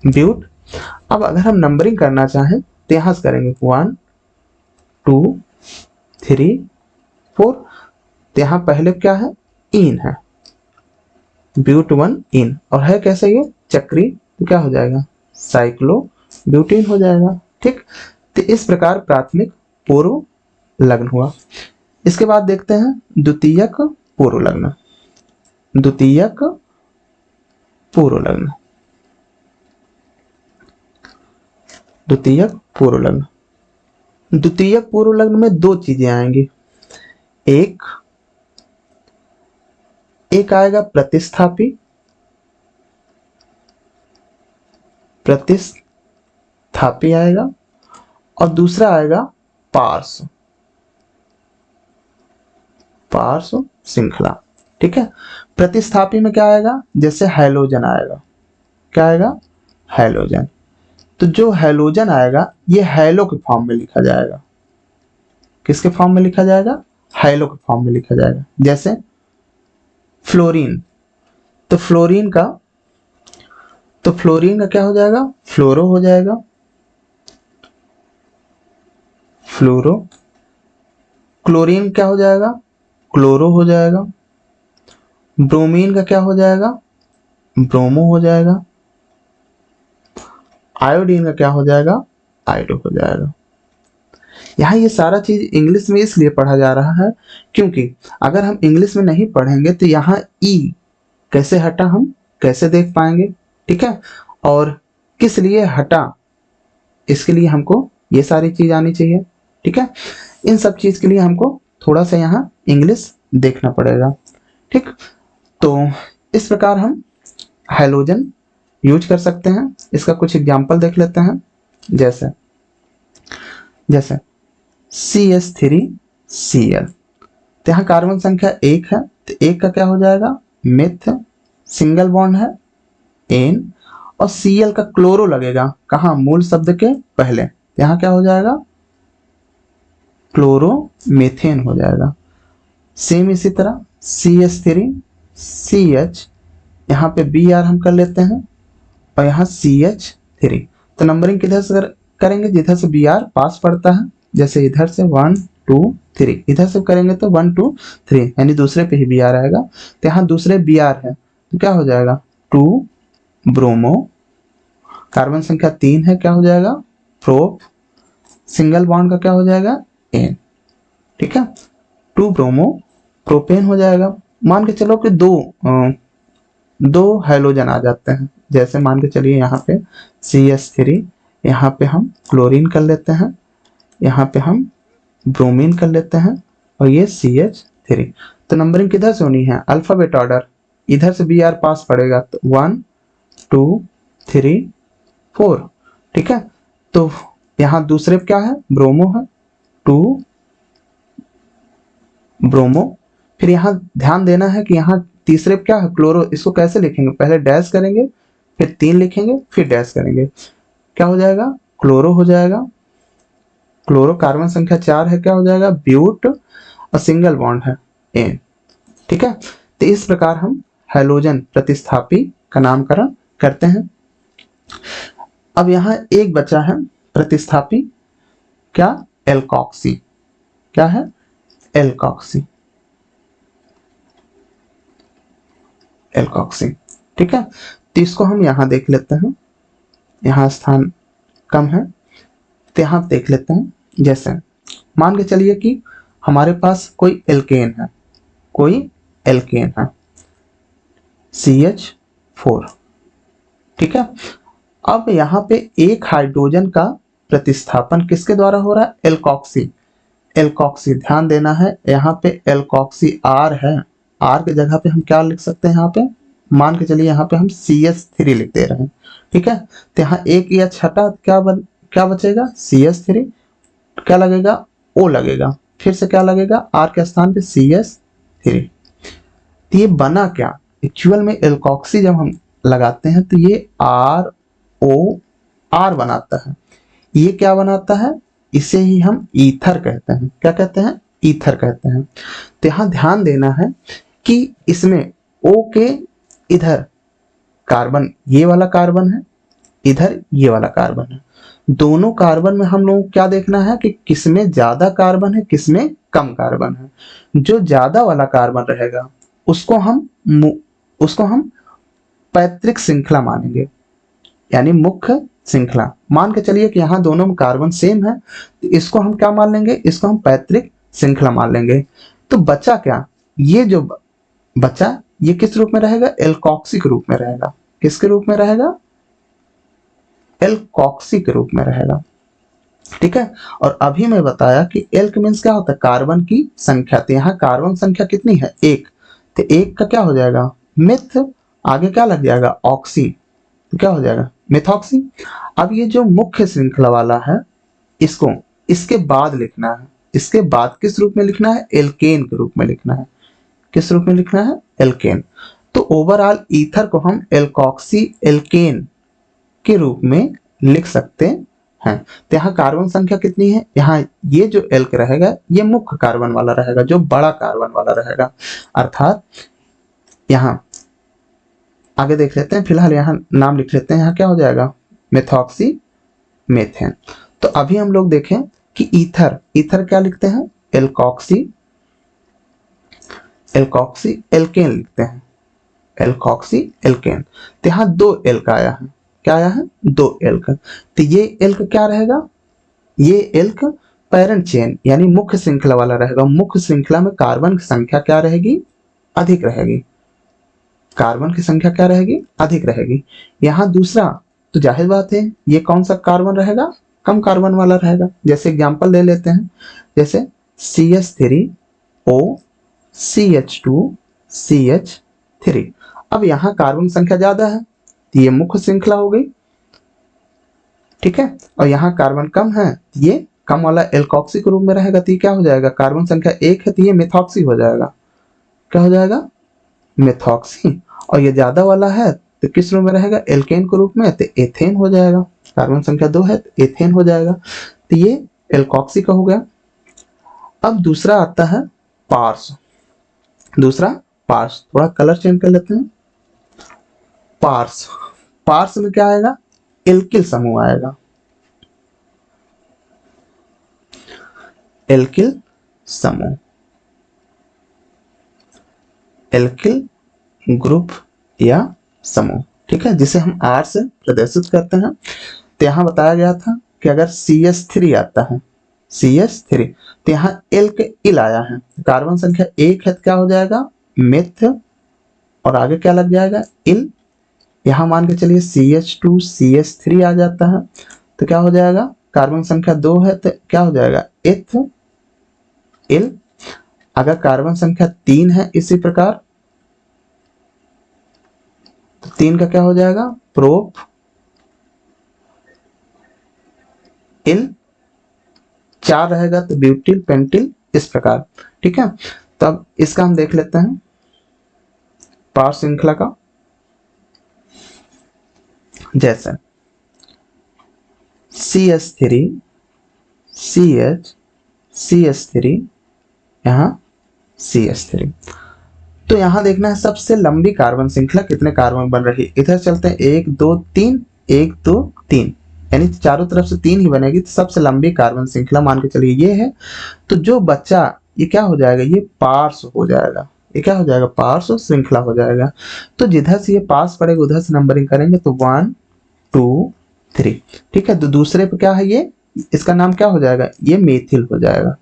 ब्यूट। अब अगर हम नंबरिंग करना चाहें तो यहाँ से करेंगे 1 2 3 4, तो यहाँ पहले क्या है, इन है, ब्यूट 1 इन, और है कैसे ये चक्री, तो क्या हो जाएगा, साइक्लो ब्यूटीन हो जाएगा, ठीक। तो इस प्रकार प्राथमिक पूर्व लग्न हुआ। इसके बाद देखते हैं द्वितीयक पूर्व लग्न। द्वितीयक पूर्व लग्न, द्वितीयक पूर्व लग्न। द्वितीयक पूर्व लग्न में 2 चीजें आएंगी, एक आएगा प्रतिस्थापी, प्रतिस्थापी आएगा, और दूसरा आएगा पार्श्व, पार्श्व श्रृंखला, ठीक है। प्रतिस्थापी में क्या आएगा, जैसे हैलोजन आएगा, क्या आएगा, हैलोजन। तो जो हैलोजन आएगा ये हैलो के फॉर्म में लिखा जाएगा। किसके फॉर्म में लिखा जाएगा, हैलो के फॉर्म में लिखा जाएगा। जैसे फ्लोरीन, तो फ्लोरीन का क्या हो जाएगा, फ्लोरो हो जाएगा, फ्लोरो। क्लोरीन क्या हो जाएगा, क्लोरो हो जाएगा। ब्रोमीन का क्या हो जाएगा, ब्रोमो हो जाएगा। आयोडीन का क्या हो जाएगा, आयोडो हो जाएगा। यहाँ ये सारा चीज इंग्लिश में इसलिए पढ़ा जा रहा है क्योंकि अगर हम इंग्लिश में नहीं पढ़ेंगे तो यहाँ ई कैसे हटा, हम कैसे देख पाएंगे, ठीक है। और किस लिए हटा, इसके लिए हमको ये सारी चीज आनी चाहिए, ठीक है। इन सब चीज के लिए हमको थोड़ा सा यहाँ इंग्लिश देखना पड़ेगा, ठीक। तो इस प्रकार हम हैलोजन यूज कर सकते हैं। इसका कुछ एग्जाम्पल देख लेते हैं। जैसे जैसे CH3Cl, तो यहाँ कार्बन संख्या 1 है, तो 1 का क्या हो जाएगा, मिथ, सिंगल बॉन्ड है एन, और Cl का क्लोरो लगेगा कहाँ, मूल शब्द के पहले, तो यहाँ क्या हो जाएगा, क्लोरोमीथेन हो जाएगा। सेम इसी तरह CH3CH, यहाँ पे Br हम कर लेते हैं, और यहाँ CH3, तो नंबरिंग किधर से करेंगे, जिधर से Br पास पड़ता है, जैसे इधर से 1 2 3, इधर से करेंगे तो 1 2 3, यानी दूसरे पे ही Br आएगा, तो यहाँ दूसरे Br है, तो क्या हो जाएगा 2 ब्रोमो, कार्बन संख्या 3 है, क्या हो जाएगा प्रोप, सिंगल बॉन्ड का क्या हो जाएगा एन, ठीक है, 2 ब्रोमो प्रोपेन हो जाएगा। मान के चलो कि दो हैलोजन आ जाते हैं, जैसे मान के चलिए यहाँ पे CH3, यहाँ पे हम क्लोरीन कर लेते हैं, यहाँ पे हम ब्रोमीन कर लेते हैं, और ये CH3, तो नंबरिंग किधर से होनी है, अल्फाबेट ऑर्डर, इधर से Br पास पड़ेगा, तो 1 2 3 4, ठीक है, तो यहाँ दूसरे पे क्या है, ब्रोमो है, 2 ब्रोमो, फिर यहाँ ध्यान देना है कि यहाँ तीसरे पे क्या है, क्लोरो, इसको कैसे लिखेंगे, पहले डैश करेंगे, फिर 3 लिखेंगे, फिर डैश करेंगे, क्या हो जाएगा, क्लोरो हो जाएगा, क्लोरो, कार्बन संख्या 4 है, क्या हो जाएगा ब्यूट, और सिंगल बॉन्ड है एन, ठीक है, तो इस प्रकार हम हैलोजन प्रतिस्थापी का नामकरण करते हैं। अब यहाँ एक बचा है प्रतिस्थापी, क्या, एल्कोक्सी, क्या है, एल्कोक्सी, एल्कोक्सी, ठीक है, तो इसको हम यहाँ देख लेते हैं, यहाँ स्थान कम है, तो यहाँ देख लेते हैं, जैसे मान के चलिए कि हमारे पास कोई एल्केन है, कोई एल्केन है CH4, ठीक है, अब यहाँ पे एक हाइड्रोजन का प्रतिस्थापन किसके द्वारा हो रहा है, एल्कोक्सी, एल्कोक्सी, ध्यान देना है, यहाँ पे एल्कोक्सी R है, R की जगह पे हम क्या लिख सकते हैं, यहाँ पे मान के चलिए यहाँ पे हम CH3 लिख दे रहे हैं, ठीक है, तो यहाँ एक या छठा क्या बचेगा CH3, क्या लगेगा O लगेगा, फिर से क्या लगेगा R के स्थान पे CH3, तो ये बना क्या, एक्चुअल में एल्कोक्सी जब हम लगाते हैं तो ये ROR बनाता है, ये क्या बनाता है, इसे ही हम ईथर कहते हैं, क्या कहते हैं, ईथर कहते हैं। तो यहाँ ध्यान देना है कि इसमें O के इधर कार्बन, ये वाला कार्बन है, इधर ये वाला कार्बन है, दोनों कार्बन में हम लोग क्या देखना है कि किसमें ज्यादा कार्बन है, किसमें कम कार्बन है, जो ज्यादा वाला कार्बन रहेगा उसको हम पैतृक श्रृंखला मानेंगे, यानी मुख्य श्रृंखला, मान के चलिए कि यहाँ दोनों में कार्बन सेम है, तो इसको हम क्या मान लेंगे, इसको हम पैतृक श्रृंखला मान लेंगे। तो बचा क्या, ये जो बचा ये किस रूप में रहेगा, एल्कोक्सी के रूप में रहेगा, किसके रूप में रहेगा, एल्कोक्सी के रूप में रहेगा, ठीक है, और अभी मैं बताया कि एल्क मीन्स क्या होता है, कार्बन की संख्या, तो यहाँ कार्बन संख्या कितनी है 1, तो 1 का क्या हो जाएगा मिथ, आगे क्या लग जाएगा ऑक्सी, तो क्या हो जाएगा मिथॉक्सी। अब ये जो मुख्य श्रृंखला वाला है इसको इसके बाद लिखना है, इसके बाद किस रूप में लिखना है, एल्केन के रूप में लिखना है, किस रूप में लिखना है, एल्केन। तो ओवरऑल ईथर को हम एल्कोक्सी एल्केन के रूप में लिख सकते हैं। तो यहाँ कार्बन संख्या कितनी है, यहाँ ये जो एल्क रहेगा ये मुख्य कार्बन वाला रहेगा, जो बड़ा कार्बन वाला रहेगा, अर्थात यहाँ आगे देख लेते हैं, फिलहाल यहाँ नाम लिख लेते हैं, यहाँ क्या हो जाएगा मेथॉक्सी मेथेन। तो अभी हम लोग देखें कि ईथर क्या लिखते हैं, एल्कोक्सी एल्केन लिखते हैं, एल्कोक्सी एल्केन। तो यहाँ 2 एल्क आया है, क्या आया है 2 एल्क, तो ये एल्क क्या रहेगा, ये एल्क पैरेंट चेन यानी मुख्य श्रृंखला वाला रहेगा, मुख्य श्रृंखला में कार्बन की संख्या क्या रहेगी, अधिक रहेगी, कार्बन की संख्या क्या रहेगी, अधिक रहेगी। यहाँ दूसरा तो जाहिर बात है ये कौन सा कार्बन रहेगा, कम कार्बन वाला रहेगा, जैसे एग्जांपल ले लेते हैं, जैसे CH3O CH2 CH3। अब यहाँ कार्बन संख्या ज्यादा है तो ये मुख्य श्रृंखला हो गई, ठीक है, और यहाँ कार्बन कम है ये कम वाला एल्कोक्सी के रूप में रहेगा तो ये क्या हो जाएगा, कार्बन संख्या 1 है तो ये मेथॉक्सी हो जाएगा। क्या हो जाएगा, मेथॉक्सी। और ये ज्यादा वाला है तो किस रूप में रहेगा, एल्केन के रूप में, तो एथेन हो जाएगा। कार्बन संख्या 2 है तो एथेन हो जाएगा। तो ये एल्कोक्सी का हो गया। अब दूसरा आता है पार्स। दूसरा पार्स, थोड़ा कलर चेंज कर लेते हैं। पार्स, पार्स में क्या आएगा, एल्किल समूह आएगा। एल्किल समूह, एल्किल ग्रुप या समूह, ठीक है, जिसे हम R से प्रदर्शित करते हैं। तो यहां बताया गया था कि अगर CH3 आता है, CH3, तो यहाँ एल के इल आया है, कार्बन संख्या 1 है तो क्या हो जाएगा, मिथ, और आगे क्या लग जाएगा, इल। यहां मान के चलिए CH2 CH3 आ जाता है तो क्या हो जाएगा, कार्बन संख्या 2 है तो क्या हो जाएगा, इथ, इल। अगर कार्बन संख्या 3 है इसी प्रकार तो 3 का क्या हो जाएगा, प्रोप, इल। 4 रहेगा तो ब्यूटिल पेंटिल, इस प्रकार, ठीक है। तो अब इसका हम देख लेते हैं पार श्रृंखला का। जैसे CH3 CH CH3 यहां CH3, तो यहां देखना है सबसे लंबी कार्बन श्रृंखला कितने कार्बन बन रही है। इधर चलते हैं 1 2 3 1 2 3, यानी चारों तरफ से 3 ही बनेगी, तो सबसे लंबी कार्बन श्रृंखला मान के चलिए ये है। तो जो बच्चा ये क्या हो जाएगा, ये पार्स हो जाएगा। ये क्या हो जाएगा, पार्स श्रृंखला हो जाएगा। तो जिधर से ये पास पड़ेगा उधर से नंबरिंग करेंगे तो 1 2 3, ठीक है। तो दूसरे पे क्या है, ये इसका नाम क्या हो जाएगा, ये मेथिल हो जाएगा।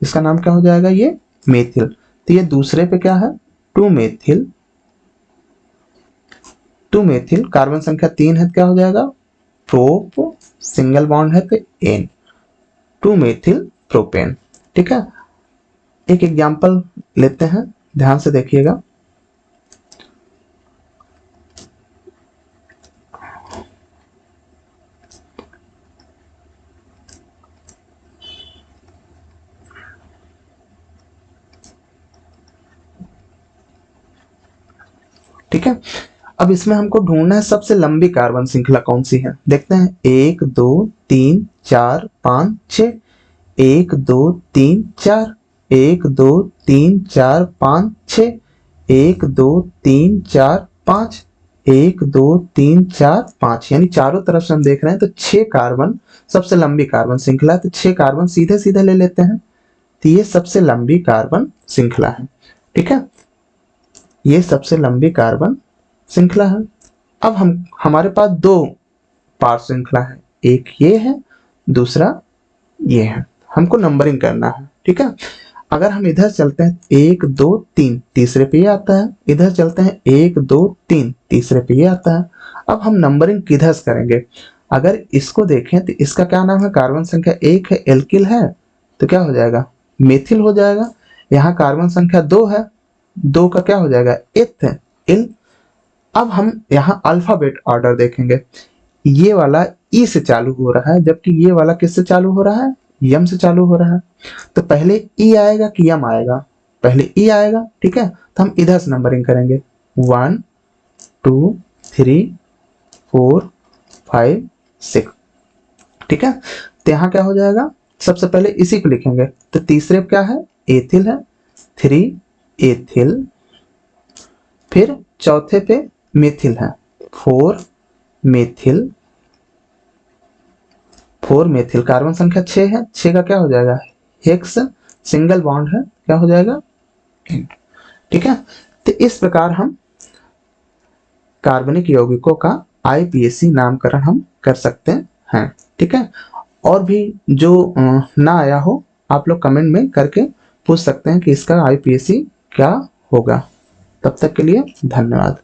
इसका नाम क्या हो जाएगा, ये मेथिल। तो ये दूसरे पे क्या है, 2 मेथिल। 2 मेथिल, कार्बन संख्या 3 है तो क्या हो जाएगा, प्रोप, सिंगल बॉन्ड है तो एन, 2 मेथिल प्रोपेन, ठीक है। एक एग्जांपल लेते हैं, ध्यान से देखिएगा। ठीक है, अब इसमें हमको ढूंढना है सबसे लंबी कार्बन श्रृंखला कौन सी है। देखते हैं 1 2 3 4 5 6, 1 2 3 4, 1 2 3 4 5 6, 1 2 3 4 5, 1 2 3 4 5, यानी चारों तरफ से हम देख रहे हैं तो 6 कार्बन सबसे लंबी कार्बन श्रृंखला है। तो 6 कार्बन सीधे सीधे ले लेते हैं, तो ये सबसे लंबी कार्बन श्रृंखला है, ठीक है। ये सबसे लंबी कार्बन श्रृंखला है। अब हमारे पास 2 पार श्रृंखला है, एक ये है, दूसरा ये है। हमको नंबरिंग करना है, ठीक है। अगर हम इधर चलते हैं 1 2 3, तीसरे पे ये आता है। इधर चलते हैं 1 2 3, तीसरे पे ये आता है। अब हम नंबरिंग किधर से करेंगे, अगर इसको देखें तो इसका क्या नाम है, कार्बन संख्या 1 है, एल्किल है, तो क्या हो जाएगा, मेथिल हो जाएगा। यहाँ कार्बन संख्या 2 है, 2 का क्या हो जाएगा, इथ, इल। अब हम यहाँ अल्फाबेट ऑर्डर देखेंगे, ये वाला ई से चालू हो रहा है, जबकि ये वाला किससे चालू हो रहा है, यम से चालू हो रहा है। तो पहले ई आएगा कि यम आएगा, पहले ई आएगा, ठीक है। तो हम इधर से नंबरिंग करेंगे 1 2 3 4 5 6, ठीक है। तो यहाँ क्या हो जाएगा, सबसे पहले इसी को लिखेंगे। तो तीसरे पे क्या है, एथिल है, 3 एथिल। फिर चौथे पे मेथिल है, 4 मेथिल, 4 मेथिल। कार्बन संख्या 6 है, 6 का क्या हो जाएगा, हेक्स, सिंगल बॉन्ड है, क्या हो जाएगा, ठीक है। तो इस प्रकार हम कार्बनिक यौगिकों का IPAC नामकरण हम कर सकते हैं, ठीक है। और भी जो ना आया हो आप लोग कमेंट में करके पूछ सकते हैं कि इसका IPAC क्या होगा। तब तक के लिए धन्यवाद।